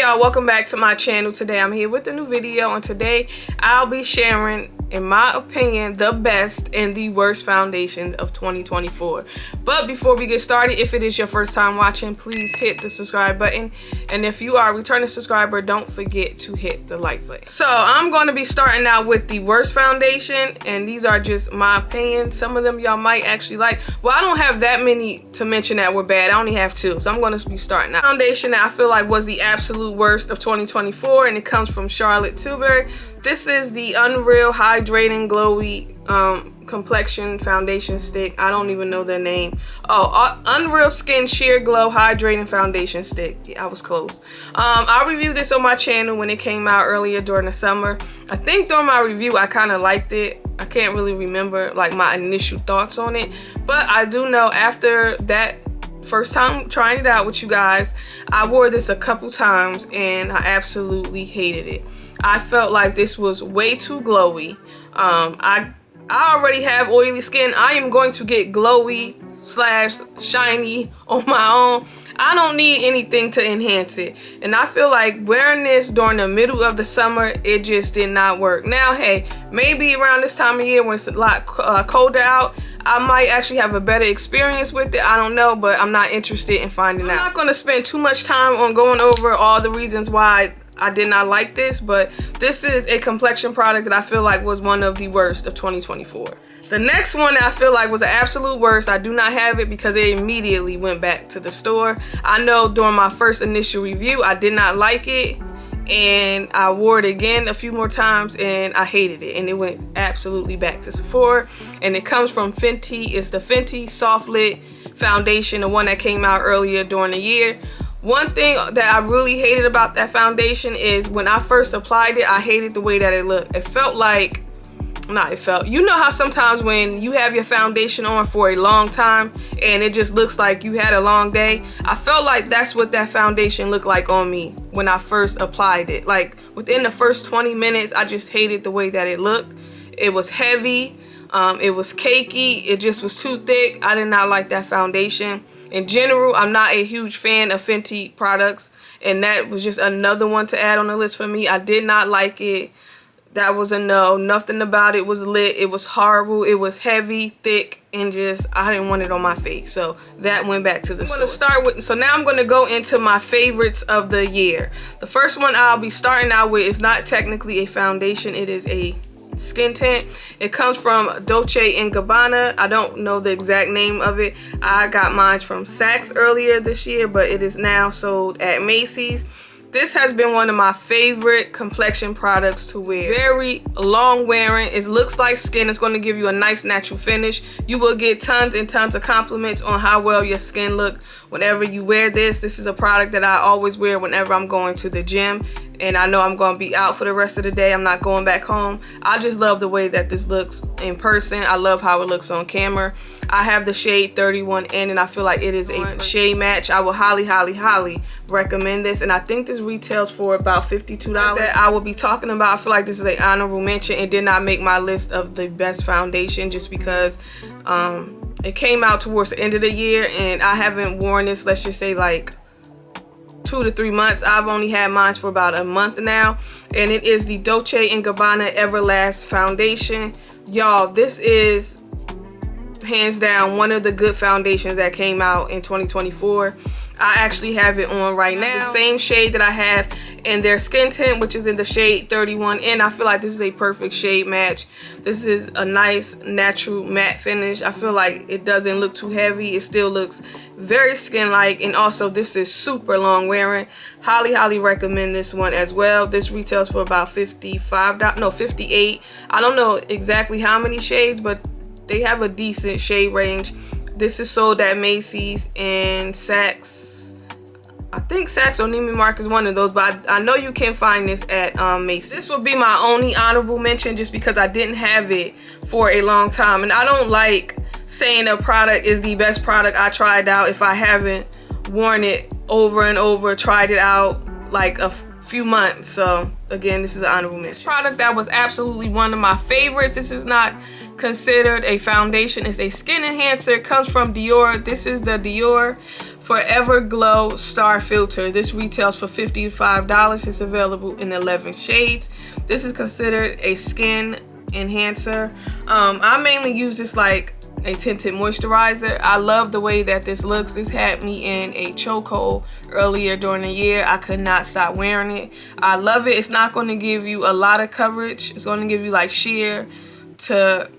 y'all, welcome back to my channel. Today I'm here with a new video, and today I'll be sharing, in my opinion, the best and the worst foundations of 2024. But before we get started, if it is your first time watching, please hit the subscribe button, and if you are a returning subscriber, don't forget to hit the like button. So I'm going to be starting out with the worst foundation, and these are just my opinion. Some of them y'all might actually like. Well, I don't have that many to mention that were bad. I only have two, so I'm going to be starting out. Foundation that I feel like was the absolute worst of 2024, and it comes from Charlotte Tilbury. This is the Unreal Hydrating Glowy Complexion Foundation Stick. I don't even know their name. Oh, Unreal Skin Sheer Glow Hydrating Foundation Stick. Yeah, I was close. I reviewed this on my channel when it came out earlier during the summer. I think during my review I kind of liked it. I can't really remember like my initial thoughts on it, but I do know after that first time trying it out with you guys, I wore this a couple times and I absolutely hated it. I felt like this was way too glowy. I already have oily skin. I am going to get glowy / shiny on my own. I don't need anything to enhance it, and I feel like wearing this during the middle of the summer, it just did not work. Now, hey, maybe around this time of year when it's a lot colder out, I might actually have a better experience with it. I don't know, but I'm not interested in finding out. I'm not going to spend too much time on going over all the reasons why I did not like this, but this is a complexion product that I feel like was one of the worst of 2024. The next one that I feel like was an absolute worst, I do not have it because it immediately went back to the store. I know during my first initial review, I did not like it, and I wore it again a few more times and I hated it, and it went absolutely back to Sephora. And it comes from Fenty. It's the Fenty Soft Lit Foundation, the one that came out earlier during the year. One thing that I really hated about that foundation is when I first applied it, I hated the way that it looked. It felt like, you know how sometimes when you have your foundation on for a long time and it just looks like you had a long day? I felt like that's what that foundation looked like on me when I first applied it. Like within the first 20 minutes, I just hated the way that it looked. It was heavy. It was cakey. It just was too thick. I did not like that foundation. In general, I'm not a huge fan of Fenty products, and that was just another one to add on the list for me. I did not like it. That was a no. Nothing about it was lit. It was horrible. It was heavy, thick, and just, I didn't want it on my face. So that went back to the store. So now I'm going to go into my favorites of the year. The first one I'll be starting out with is not technically a foundation. It is a skin tint. It comes from Dolce and Gabbana. I don't know the exact name of it. I got mine from Saks earlier this year, but it is now sold at Macy's. This has been one of my favorite complexion products to wear. Very long wearing. It looks like skin. It's going to give you a nice natural finish. You will get tons and tons of compliments on how well your skin looks whenever you wear this. This is a product that I always wear whenever I'm going to the gym and I know I'm going to be out for the rest of the day. I'm not going back home. I just love the way that this looks in person. I love how it looks on camera. I have the shade 31N, and I feel like it is a shade match. I will highly, highly, highly recommend this, and I think this retails for about $52. That I will be talking about. I feel like this is an honorable mention. It did not make my list of the best foundation just because it came out towards the end of the year, and I haven't worn this, let's just say like 2 to 3 months. I've only had mine for about a month now, and it is the Dolce and Gabbana Everlast Foundation. Y'all, this is hands down one of the good foundations that came out in 2024. I actually have it on right now. The same shade that I have in their skin tint, which is in the shade 31N. I feel like this is a perfect shade match. This is a nice natural matte finish. I feel like it doesn't look too heavy. It still looks very skin-like, and also this is super long wearing. Highly, highly recommend this one as well. This retails for about $58. I don't know exactly how many shades, but they have a decent shade range. This is sold at Macy's and Saks. I think Saks or Neiman Marcus is one of those, but I know you can find this at Macy's. This will be my only honorable mention just because I didn't have it for a long time, and I don't like saying a product is the best product I tried out if I haven't worn it over and over, tried it out like a few months. So again, this is an honorable mention. This product that was absolutely one of my favorites. This is not considered a foundation. It's a skin enhancer. It comes from Dior. This is the Dior Forever Glow Star Filter. This retails for $55. It's available in 11 shades. This is considered a skin enhancer. I mainly use this like a tinted moisturizer. I love the way that this looks. This had me in a chokehold earlier during the year. I could not stop wearing it. I love it. It's not going to give you a lot of coverage. It's going to give you like sheer to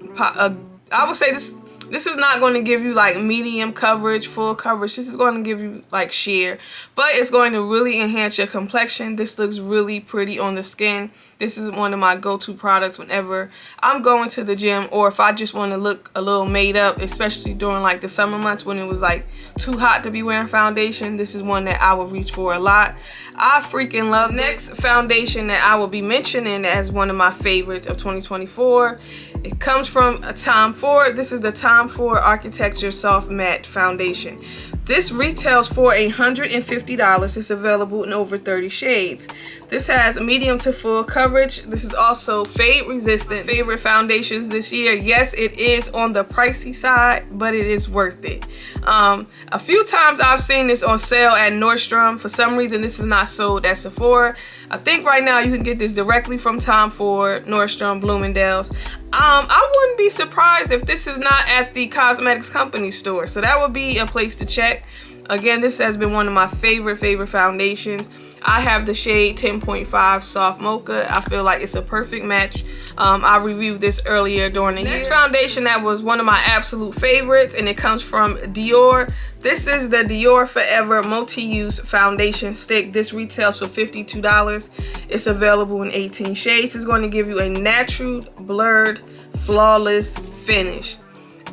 I would say this is not going to give you like medium coverage, full coverage. This is going to give you like sheer, but it's going to really enhance your complexion. This looks really pretty on the skin. This is one of my go-to products whenever I'm going to the gym, or if I just want to look a little made up, especially during like the summer months when it was like too hot to be wearing foundation. This is one that I will reach for a lot. I freaking love it. Next foundation that I will be mentioning as one of my favorites of 2024. It comes from Tom Ford. This is the Tom Ford Architecture Soft Matte Foundation. This retails for $150. It's available in over 30 shades. This has medium to full coverage. This is also fade resistant. Favorite foundations this year. Yes, it is on the pricey side, but it is worth it. A few times I've seen this on sale at Nordstrom. For some reason, this is not sold at Sephora. I think right now you can get this directly from Tom Ford, Nordstrom, Bloomingdale's. I wouldn't be surprised if this is not at the cosmetics company store. So that would be a place to check. Again, this has been one of my favorite foundations. I have the shade 10.5 Soft Mocha. I feel like it's a perfect match. I reviewed this earlier during the year. Next foundation that was one of my absolute favorites, and it comes from Dior. This is the Dior Forever Multi-Use Foundation Stick. This retails for $52. It's available in 18 shades. It's going to give you a natural, blurred, flawless finish.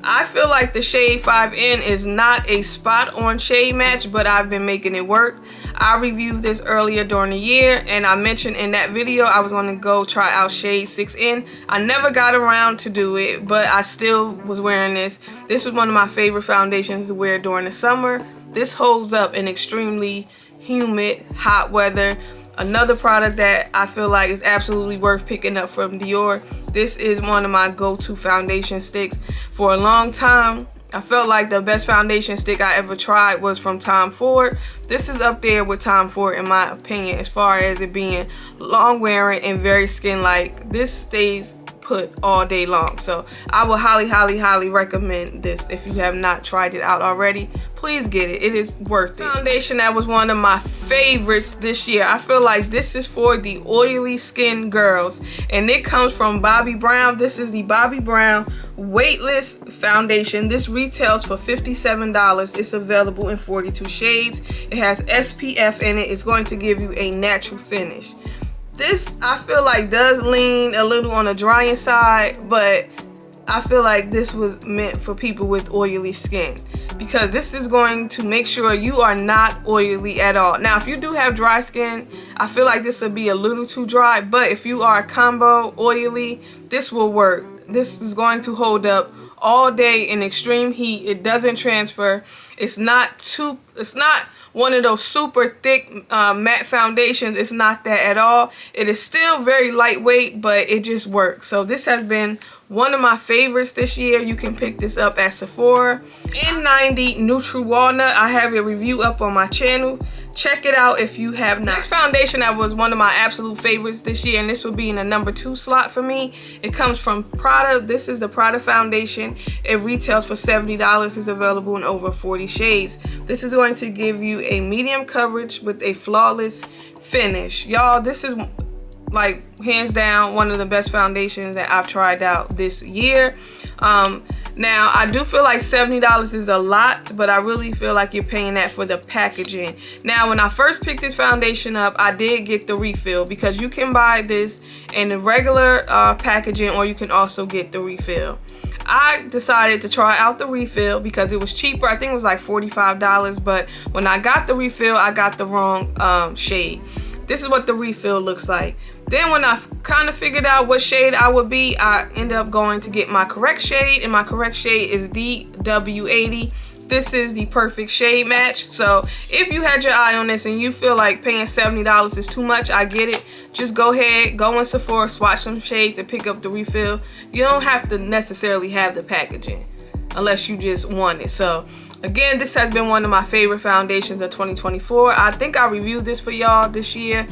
I feel like the shade 5N is not a spot-on shade match, but I've been making it work. I reviewed this earlier during the year, and I mentioned in that video I was going to go try out shade 6N. I never got around to do it, but I still was wearing this. This was one of my favorite foundations to wear during the summer. This holds up in extremely humid, hot weather. Another product that I feel like is absolutely worth picking up from Dior. This is one of my go-to foundation sticks. For a long time, I felt like the best foundation stick I ever tried was from Tom Ford. This is up there with Tom Ford in my opinion, as far as it being long wearing and very skin-like. This stays put all day long. So I will highly recommend this. If you have not tried it out already, please get it. It is worth it. Foundation that was one of my favorites this year. I feel like this is for the oily skin girls, and it comes from Bobbi Brown. This is the Bobbi Brown Weightless Foundation. This retails for $57. It's available in 42 shades. It has SPF in it. It's going to give you a natural finish. This, I feel like, does lean a little on the drying side, but I feel like this was meant for people with oily skin, because this is going to make sure you are not oily at all. Now, if you do have dry skin, I feel like this will be a little too dry, but if you are combo oily, this will work. This is going to hold up all day in extreme heat. It doesn't transfer. It's not one of those super thick matte foundations. It's not that at all. It is still very lightweight, but it just works. So this has been one of my favorites this year. You can pick this up at Sephora. N90 Neutral Walnut. I have a review up on my channel. Check it out if you have not. Next foundation that was one of my absolute favorites this year, and this will be in the number 2 slot for me. It comes from Prada. This is the Prada foundation. It retails for $70. It's available in over 40 shades. This is going to give you a medium coverage with a flawless finish. Y'all, this is like hands down one of the best foundations that I've tried out this year. Now, I do feel like $70 is a lot, but I really feel like you're paying that for the packaging. Now, when I first picked this foundation up, I did get the refill, because you can buy this in the regular packaging, or you can also get the refill. I decided to try out the refill because it was cheaper. I think it was like $45, but when I got the refill, I got the wrong shade. This is what the refill looks like. Then when I kind of figured out what shade I would be, I ended up going to get my correct shade, and my correct shade is DW80. This is the perfect shade match. So if you had your eye on this and you feel like paying $70 is too much, I get it. Just go ahead, go in Sephora, swatch some shades, and pick up the refill. You don't have to necessarily have the packaging. unless you just want it. So again, this has been one of my favorite foundations of 2024. I think I reviewed this for y'all this year.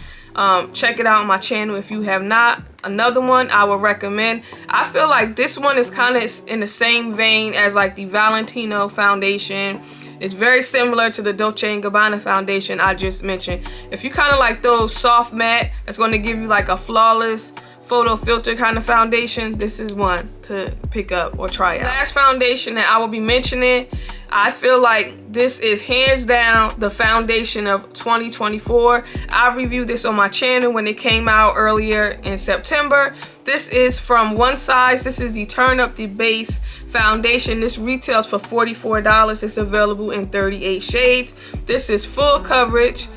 Check it out on my channel if you have not. Another one I would recommend. I feel like this one is kind of in the same vein as like the Valentino foundation. It's very similar to the Dolce and Gabbana foundation I just mentioned. If you kind of like those soft matte that's going to give you like a flawless photo filter kind of foundation, this is one to pick up or try out. Last foundation that I will be mentioning, I feel like this is hands down the foundation of 2024. I reviewed this on my channel when it came out earlier in September. This is from One Size. This is the Turn Up the Base foundation. This retails for $44. It's available in 38 shades. This is full coverage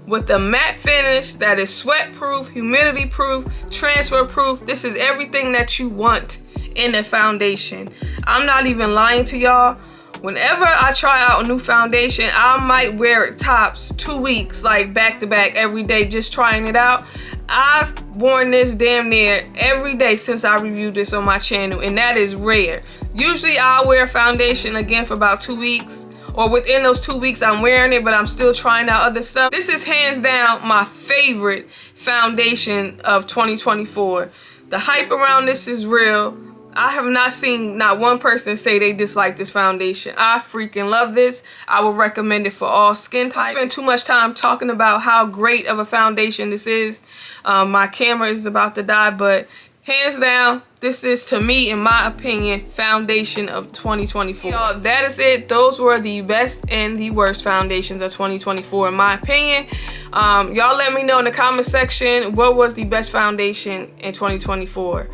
with a matte finish that is sweat proof, humidity proof, transfer proof. This is everything that you want in a foundation. I'm not even lying to y'all. Whenever I try out a new foundation, I might wear it tops 2 weeks, like back to back every day, just trying it out. I've worn this damn near every day since I reviewed this on my channel, and that is rare. Usually I'll wear foundation again for about 2 weeks, or within those 2 weeks I'm wearing it, but I'm still trying out other stuff. This is hands down my favorite foundation of 2024. The hype around this is real. I have not seen not one person say they dislike this foundation. I freaking love this. I would recommend it for all skin types. I spend too much time talking about how great of a foundation this is. My camera is about to die, but hands down, this is, to me, in my opinion, foundation of 2024. Y'all, that is it. Those were the best and the worst foundations of 2024, in my opinion. Y'all let me know in the comment section what was the best foundation in 2024.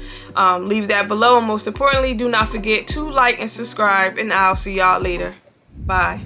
Leave that below, and most importantly, do not forget to like and subscribe, and I'll see y'all later. Bye.